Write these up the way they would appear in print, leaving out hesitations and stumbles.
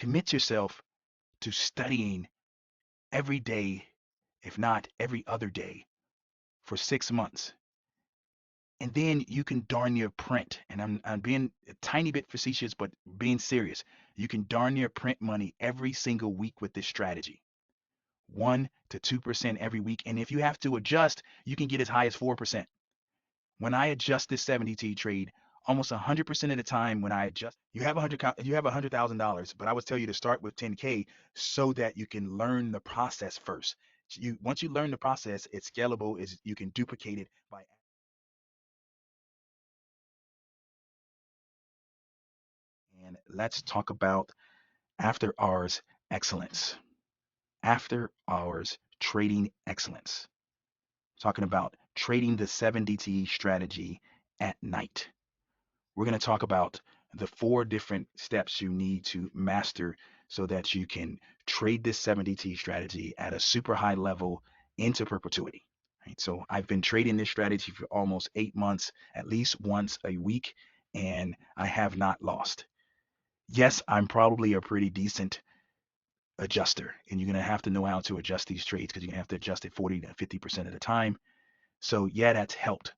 commit yourself to studying every day, if not every other day, for 6 months. And then you can darn near print. And I'm being a tiny bit facetious, but being serious. You can darn near print money every single week with this strategy. 1 to 2% every week. And if you have to adjust, you can get as high as 4%. When I adjust this 70T trade, almost 100% of the time when I adjust, you have $100,000, but I would tell you to start with 10K so that you can learn the process first. Once you learn the process, it's scalable, is you can duplicate it by. And let's talk about after hours excellence. After hours trading excellence. Talking about trading the 70T strategy at night. We're going to talk about the 4 different steps you need to master so that you can trade this 70T strategy at a super high level into perpetuity. Right? So I've been trading this strategy for almost 8 months, at least once a week, and I have not lost. Yes, I'm probably a pretty decent adjuster, and you're going to have to know how to adjust these trades because you're going to have to adjust it 40 to 50% of the time. So, yeah, that's helped.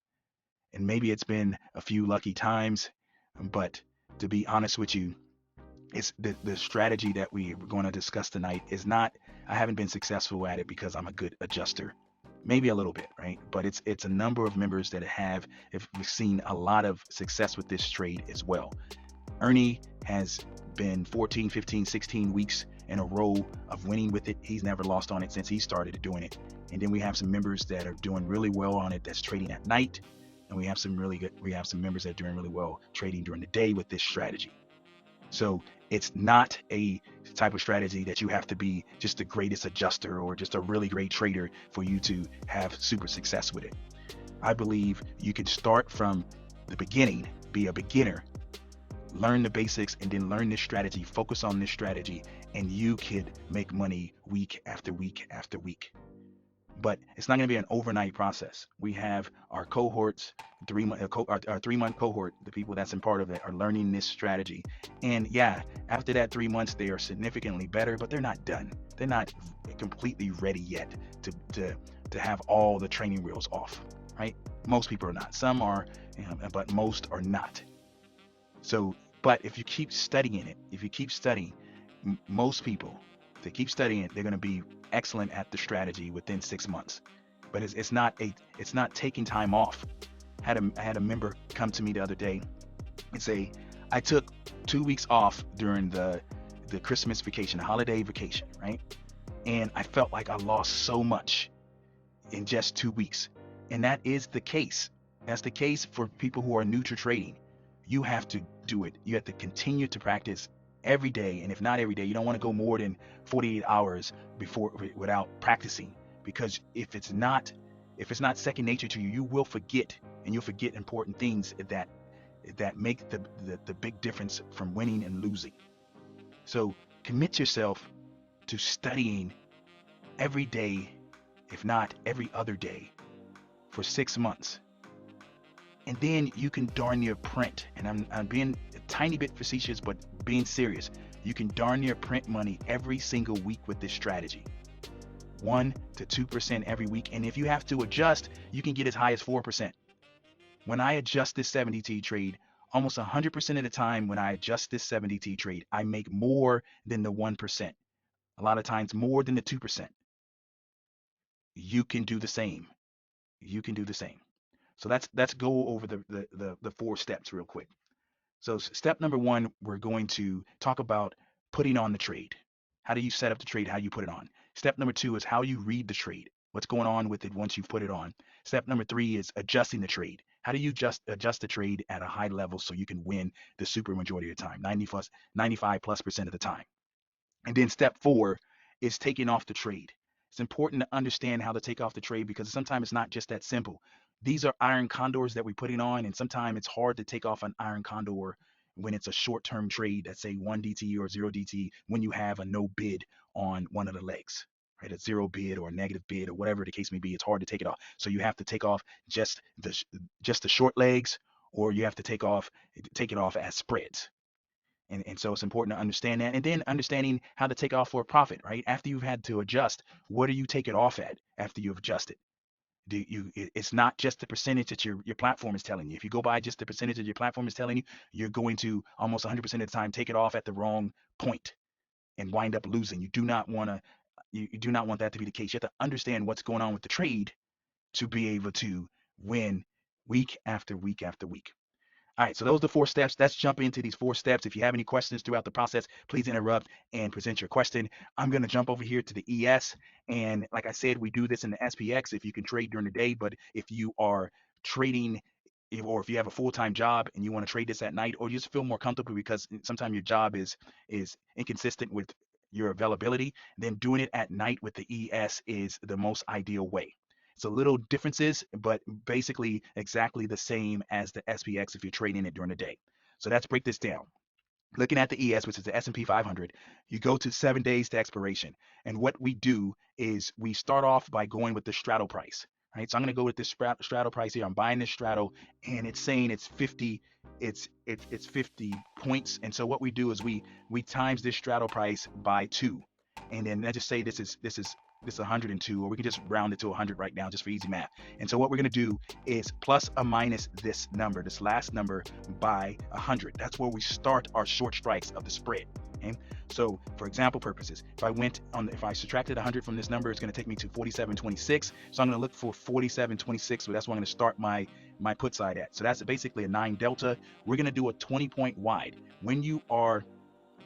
And maybe it's been a few lucky times, but to be honest with you, it's the strategy that we're going to discuss tonight is not, I haven't been successful at it because I'm a good adjuster. Maybe a little bit, right? But it's a number of members that have seen a lot of success with this trade as well. Ernie has been 14, 15, 16 weeks in a row of winning with it. He's never lost on it since he started doing it. And then we have some members that are doing really well on it that's trading at night. And we have some members that are doing really well trading during the day with this strategy. So it's not a type of strategy that you have to be just the greatest adjuster or just a really great trader for you to have super success with it. I believe you can start from the beginning, be a beginner, learn the basics, and then learn this strategy, focus on this strategy, and you could make money week after week after week. But it's not going to be an overnight process. We have our cohorts, our 3 month cohort, the people that's in part of it are learning this strategy. And yeah, after that 3 months, they are significantly better, but they're not done. They're not completely ready yet to have all the training wheels off, right? Most people are not. Some are, but most are not. So, but if you keep studying it, if you keep studying, most people, if they keep studying it, they're going to be excellent at the strategy within 6 months. But it's not taking time off. I had a member come to me the other day and say, I took 2 weeks off during the Christmas vacation, the holiday vacation, right? And I felt like I lost so much in just 2 weeks. And that is the case. That's the case for people who are new to trading. You have to do it. You have to continue to practice every day. And if not every day, you don't want to go more than 48 hours before without practicing. Because if it's not second nature to you, you will forget, and you'll forget important things that make the big difference from winning and losing. So commit yourself to studying every day, if not every other day, for 6 months. And then you can darn near print. And I'm being a tiny bit facetious, but being serious. You can darn near print money every single week with this strategy. 1 to 2% every week. And if you have to adjust, you can get as high as 4%. When I adjust this 70T trade, almost 100% of the time when I adjust this 70T trade, I make more than the 1%. A lot of times more than the 2%. You can do the same. You can do the same. So let's go over the 4 steps real quick. So step number 1, we're going to talk about putting on the trade. How do you set up the trade? How you put it on? Step number 2 is how you read the trade. What's going on with it once you've put it on? Step number 3 is adjusting the trade. How do you just adjust the trade at a high level so you can win the super majority of the time, 95 plus percent of the time? And then step 4 is taking off the trade. It's important to understand how to take off the trade because sometimes it's not just that simple. These are iron condors that we're putting on, and sometimes it's hard to take off an iron condor when it's a short-term trade, let's say 1 DT or 0 DT, when you have a no bid on one of the legs, right? A zero bid or a negative bid or whatever the case may be. It's hard to take it off. So you have to take off just the short legs, or you have to take it off as spreads. And so it's important to understand that. And then understanding how to take off for a profit, right? After you've had to adjust, what do you take it off at after you've adjusted? It's not just the percentage that your platform is telling you. If you go by just the percentage that your platform is telling you, you're going to almost 100% of the time take it off at the wrong point and wind up losing. You do not want that to be the case. You have to understand what's going on with the trade to be able to win week after week after week. All right, so those are the 4 steps. Let's jump into these 4 steps. If you have any questions throughout the process, please interrupt and present your question. I'm going to jump over here to the ES. And like I said, we do this in the SPX if you can trade during the day. But if you are trading, or if you have a full-time job and you want to trade this at night, or you just feel more comfortable because sometimes your job is inconsistent with your availability, then doing it at night with the ES is the most ideal way. So little differences, but basically exactly the same as the SPX if you're trading it during the day. So let's break this down. Looking at the ES, which is the S&P 500, you go to 7 days to expiration. And what we do is we start off by going with the straddle price. Right? So I'm going to go with this straddle price here. I'm buying this straddle, and it's saying it's 50. It's 50 points. And so what we do is we times this straddle price by 2, and then let's just say this 102, or we can just round it to 100 right now just for easy math. And so what we're going to do is plus or minus this number, this last number, by 100. That's where we start our short strikes of the spread. Okay? So for example purposes, if I subtracted 100 from this number, it's going to take me to 47.26. So I'm going to look for 47.26. So that's where I'm going to start my put side at. So that's basically a 9 delta. We're going to do a 20-point wide. When you are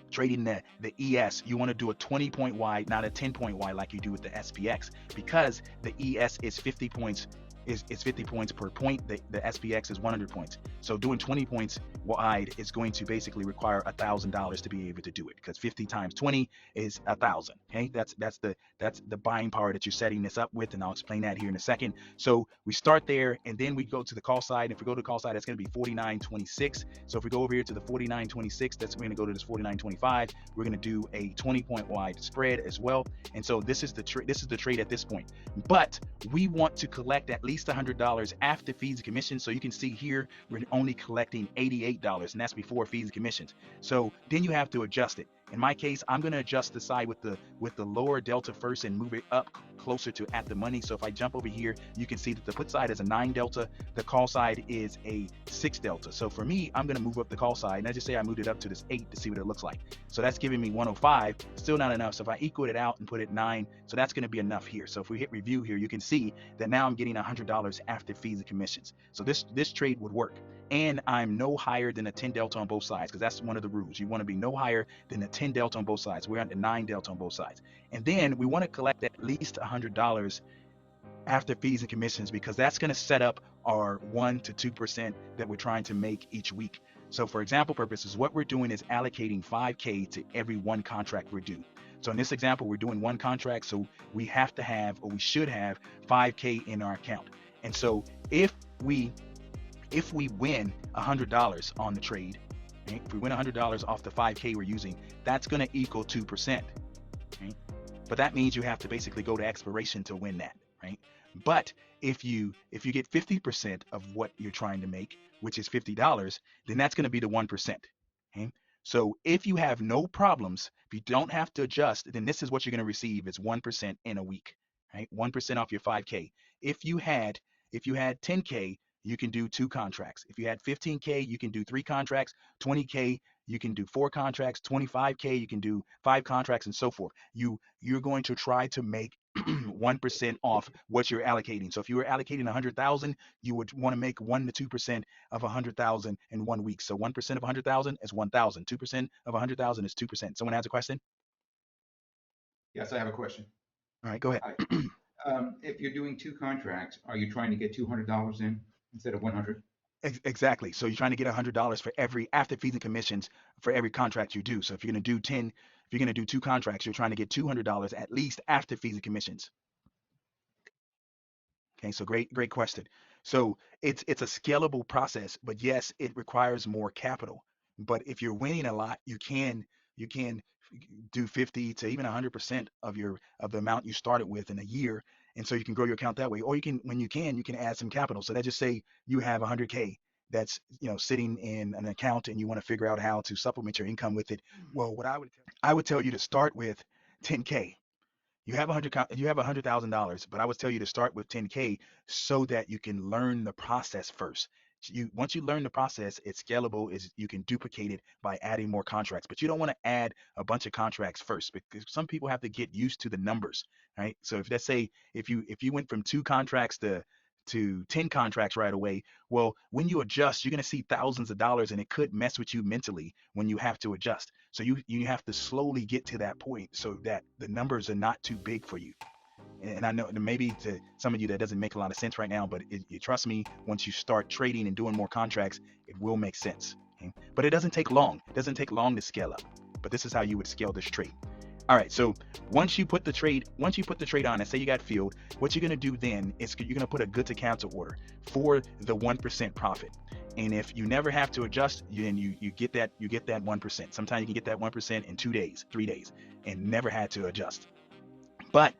trading the ES, you want to do a 20-point wide, not a 10-point wide like you do with the SPX, because the ES is 50 points is 50 points per point. The SPX is 100 points. So doing 20 points wide is going to basically require $1,000 to be able to do it, because 50 times 20 is 1,000. Okay, that's the buying power that you're setting this up with, and I'll explain that here in a second. So we start there, and then we go to the call side. If we go to the call side, that's going to be 49.26. So if we go over here to the 49.26, we're going to go to this 49.25. We're going to do a 20-point wide spread as well. And so this is the trade at this point. But we want to collect at least $100 after fees and commissions. So you can see here we're only collecting $88, and that's before fees and commissions. So then you have to adjust it. In my case, I'm going to adjust the side with the lower delta first and move it up closer to at the money. So if I jump over here, you can see that the put side is a 9 delta, the call side is a 6 delta. So for me, I'm going to move up the call side, and I just say I moved it up to this 8 to see what it looks like. So that's giving me 105, still not enough. So if I equal it out and put it 9, so that's going to be enough here. So if we hit review here, you can see that now I'm getting $100 after fees and commissions. So this trade would work. And I'm no higher than a 10 delta on both sides, because that's one of the rules. You want to be no higher than a 10 delta on both sides. We're at the 9 delta on both sides. And then we want to collect at least $100 after fees and commissions, because that's going to set up our 1 to 2% that we're trying to make each week. So for example purposes, what we're doing is allocating 5K to every one contract we do. So in this example, we're doing one contract, so we have to have, or we should have, 5K in our account. And so if we win $100 on the trade, right? If we win $100 off the 5K we're using, that's going to equal 2%. Right? But that means you have to basically go to expiration to win that, right? But if you get 50% of what you're trying to make, which is $50, then that's going to be the 1%. Okay? So if you have no problems, if you don't have to adjust, then this is what you're going to receive is 1% in a week, right? 1% off your 5K. If you had 10K, you can do 2 contracts. If you had 15K, you can do 3 contracts. 20K, you can do 4 contracts. 25K, you can do 5 contracts, and so forth. You're going to try to make 1% off what you're allocating. So if you were allocating 100,000, you would want to make 1 to 2% of 100,000 in 1 week. So 1% of 100,000 is 1,000. 2% of 100,000 is 2%. Someone has a question? Yes, I have a question. All right, go ahead. Hi. If you're doing 2 contracts, are you trying to get $200 in instead of 100? Exactly. So you're trying to get $100 for every after fees and commissions for every contract you do. So if you're going to do 10, if you're going to do 2 contracts, you're trying to get $200 at least after fees and commissions. Okay, so great question. So it's a scalable process, but yes, it requires more capital. But if you're winning a lot, you can do 50 to even 100% of the amount you started with in a year, and so you can grow your account that way. Or you can, when you can add some capital. So let's just say you have 100K, that's sitting in an account and you want to figure out how to supplement your income with it, well, I would tell you to start with 10K. You have $100,000, but I would tell you to start with 10K so that you can learn the process first. Once you learn the process, it's scalable. Is you can duplicate it by adding more contracts, but you don't want to add a bunch of contracts first because some people have to get used to the numbers, right? So if let's say if you went from two contracts to 10 contracts right away, well, when you adjust, you're going to see thousands of dollars and it could mess with you mentally when you have to adjust. So you have to slowly get to that point so that the numbers are not too big for you. And I know that maybe to some of you that doesn't make a lot of sense right now, but trust me, once you start trading and doing more contracts, it will make sense. Okay? But it doesn't take long. It doesn't take long to scale up. But this is how you would scale this trade. All right, so once you put the trade on and say you got filled, what you're gonna do then is you're gonna put a good to cancel order for the 1% profit. And if you never have to adjust, then you get that 1%. Sometimes you can get that 1% in 2 days, 3 days, and never had to adjust. But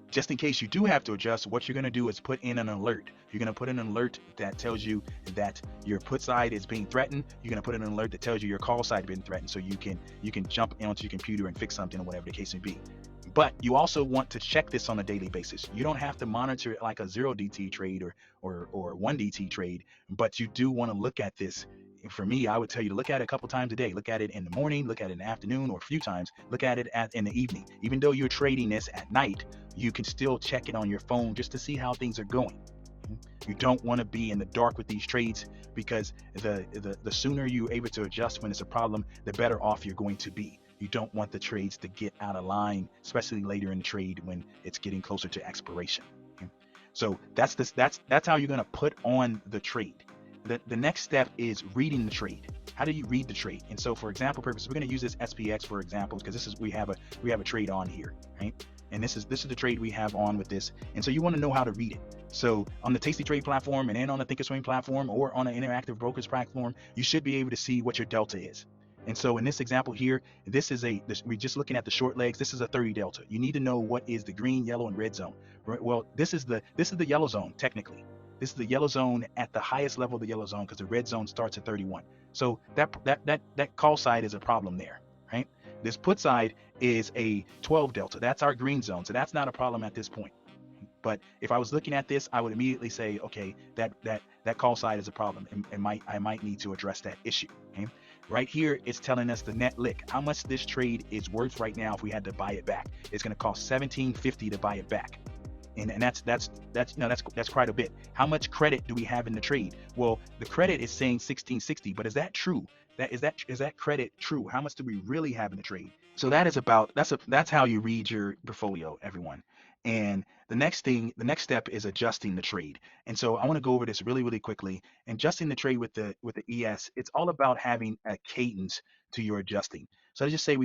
just in case you do have to adjust, what you're going to do is put in an alert. You're going to put in an alert that tells you that your put side is being threatened. You're going to put in an alert that tells you your call side is being threatened, so you can jump onto your computer and fix something or whatever the case may be. But you also want to check this on a daily basis. You don't have to monitor it like a 0 DT trade or 1 DT trade, but you do want to look at this. For me, I would tell you to look at it a couple times a day. Look at it in the morning, look at it in the afternoon, or a few times. Look at it in the evening. Even though you're trading this at night, you can still check it on your phone just to see how things are going. You don't want to be in the dark with these trades because the sooner you're able to adjust when it's a problem, the better off you're going to be. You don't want the trades to get out of line, especially later in the trade when it's getting closer to expiration. Okay? So that's how you're going to put on the trade. The next step is reading the trade. How do you read the trade? And so for example purposes, we're going to use this SPX for example because this is we have a trade on here, right? And this is the trade we have on with this. And so you want to know how to read it. So on the TastyTrade platform and then on the Thinkorswim platform or on an interactive brokers platform, you should be able to see what your delta is. And so in this example here, we're just looking at the short legs. This is a 30 delta. You need to know what is the green, yellow, and red zone. Well, this is the yellow zone technically. This is the yellow zone at the highest level of the yellow zone because the red zone starts at 31. So that call side is a problem there, right? This put side is a 12 delta. That's our green zone. So that's not a problem at this point. But if I was looking at this, I would immediately say, okay, that call side is a problem, and I might need to address that issue. Okay? Right here, it's telling us the net lick, how much this trade is worth right now if we had to buy it back. It's going to cost 17.50 to buy it back. And that's quite a bit. How much credit do we have in the trade? Well, the credit is saying 1660, but is that true? Is that credit true? How much do we really have in the trade? So that's how you read your portfolio, everyone. And the next step is adjusting the trade. And so I want to go over this really, really quickly. Adjusting the trade with the ES, it's all about having a cadence to your adjusting. So let's just say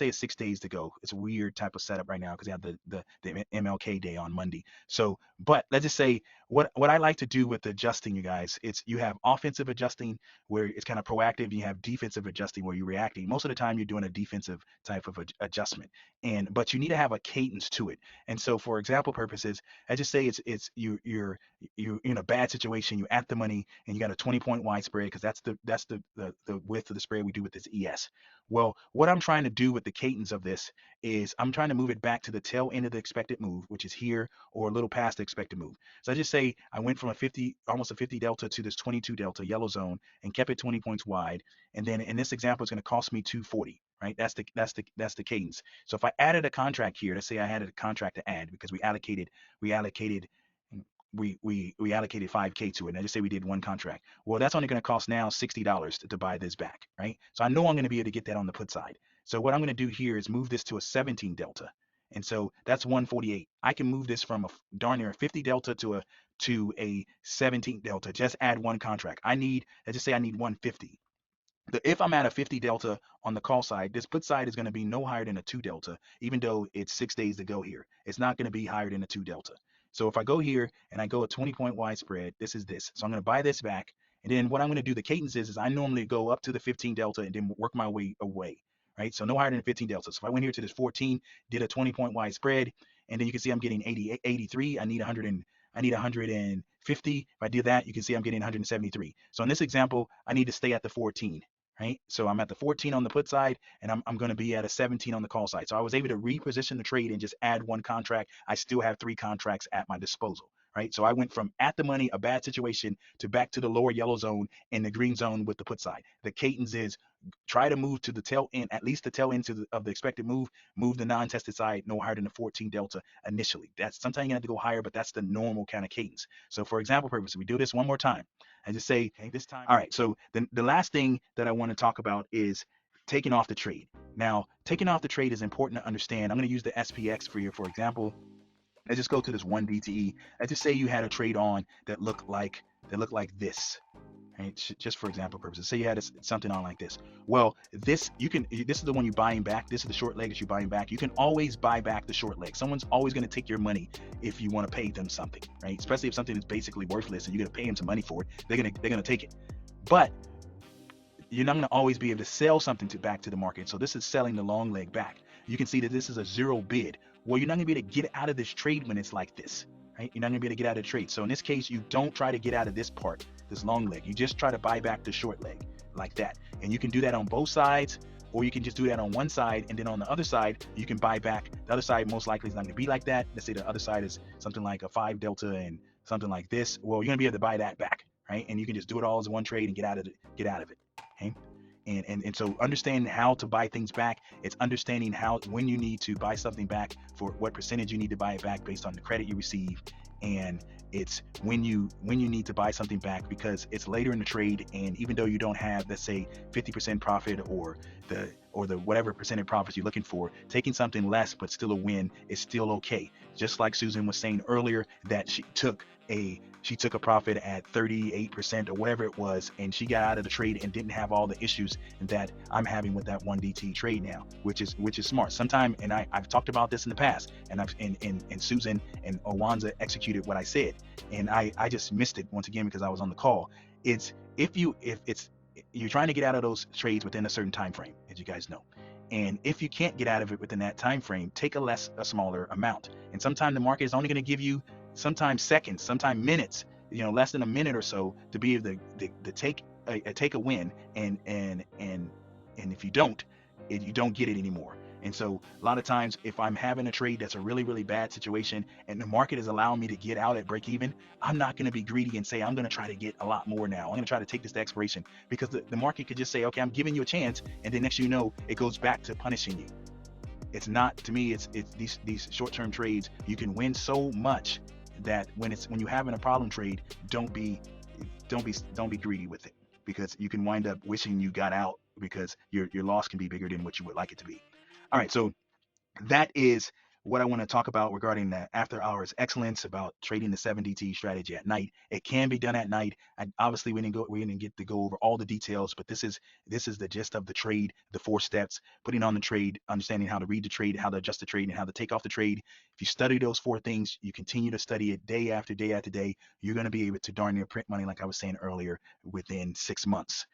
it's 6 days to go. It's a weird type of setup right now because we have the MLK day on Monday. So, but let's just say what I like to do with adjusting, you guys, it's you have offensive adjusting where it's kind of proactive, and you have defensive adjusting where you're reacting. Most of the time, you're doing a defensive type of adjustment, and but you need to have a cadence to it. And so, for example purposes, I just say it's you're in a bad situation. You're at the money, and you got a 20-point wide spread because that's the width of the spread we do with this ES. Well, what I'm trying to do with the cadence of this is I'm trying to move it back to the tail end of the expected move, which is here or a little past the expected move. So I just say I went from almost a 50 delta to this 22 delta yellow zone and kept it 20 points wide. And then in this example, it's going to cost me 240, right? That's the cadence. So if I added a contract here, let's say I had a contract to add because we allocated we allocated 5K to it. And I just say we did one contract. Well, that's only going to cost now $60 to buy this back, right? So I know I'm going to be able to get that on the put side. So what I'm going to do here is move this to a 17 delta. And so that's 148. I can move this from a darn near a 50 delta to a 17 delta. Just add one contract. Let's just say I need 150. If I'm at a 50 delta on the call side, this put side is going to be no higher than a 2 delta, even though it's 6 days to go here. It's not going to be higher than a 2 delta. So if I go here and I go a 20-point wide spread, this is this. So I'm going to buy this back. And then what I'm going to do, the cadence is I normally go up to the 15 delta and then work my way away, right? So no higher than 15 delta. So if I went here to this 14, did a 20-point wide spread, and then you can see I'm getting 80, 83. I need 100 I need 150. If I do that, you can see I'm getting 173. So in this example, I need to stay at the 14, right? So I'm at the 14 on the put side, and I'm going to be at a 17 on the call side. So I was able to reposition the trade and just add one contract. I still have three contracts at my disposal. Right. So I went from at the money, a bad situation, to back to the lower yellow zone and the green zone with the put side. The cadence is try to move to the tail end, at least the tail end of the expected move the non-tested side no higher than the 14 delta initially. That's sometimes you have to go higher, but that's the normal kind of cadence. So for example purposes, we do this one more time. I just say, hey, this time. All right. So the last thing that I want to talk about is taking off the trade. Now, taking off the trade is important to understand. I'm going to use the SPX for you, for example. Let's just go to this one DTE. Let's just say you had a trade on that looked like this, right? Just for example purposes. Say you had something on like this. Well, this is the one you're buying back. This is the short leg that you're buying back. You can always buy back the short leg. Someone's always going to take your money if you want to pay them something, right? Especially if something is basically worthless and you're going to pay them some money for it. They're gonna take it. But you're not going to always be able to sell something back to the market. So this is selling the long leg back. You can see that this is a zero bid. Well, you're not going to be able to get out of this trade when it's like this, right? You're not going to be able to get out of the trade. So in this case, you don't try to get out of this part, this long leg. You just try to buy back the short leg like that. And you can do that on both sides, or you can just do that on one side. And then on the other side, you can buy back. The other side most likely is not going to be like that. Let's say the other side is something like a 5 delta and something like this. Well, you're going to be able to buy that back, right? And you can just do it all as one trade and get out of it. Get out of it. Okay. And so understanding how to buy things back, it's understanding how when you need to buy something back, for what percentage you need to buy it back based on the credit you receive, and it's when you need to buy something back because it's later in the trade, and even though you don't have, let's say, 50% profit or the whatever percentage profits you're looking for, taking something less but still a win is still okay. Just like Susan was saying earlier, that she took a profit at 38% or whatever it was, and she got out of the trade and didn't have all the issues that I'm having with that one DT trade now, which is smart. Sometime, and I've talked about this in the past, and Susan and Owanza executed what I said, and I just missed it once again because I was on the call. It's if it's you're trying to get out of those trades within a certain time frame, as you guys know. And if you can't get out of it within that time frame, take a smaller amount. And sometimes the market is only going to give you sometimes seconds, sometimes minutes, less than a minute or so to be able to take a win. And if you don't, you don't get it anymore. And so a lot of times, if I'm having a trade that's a really, really bad situation and the market is allowing me to get out at break even, I'm not going to be greedy and say, I'm going to try to get a lot more now. I'm going to try to take this to expiration because the market could just say, okay, I'm giving you a chance. And then next you know, it goes back to punishing you. It's not, to me, it's these short-term trades, you can win so much that when you're having a problem trade, don't be greedy with it because you can wind up wishing you got out because your loss can be bigger than what you would like it to be. All right, so that is what I want to talk about regarding the after hours excellence about trading the 7DT strategy at night. It can be done at night. Obviously, we didn't get to go over all the details, but this is the gist of the trade, the 4 steps: putting on the trade, understanding how to read the trade, how to adjust the trade, and how to take off the trade. If you study those 4 things, you continue to study it day after day after day, you're going to be able to darn near print money, like I was saying earlier, within 6 months.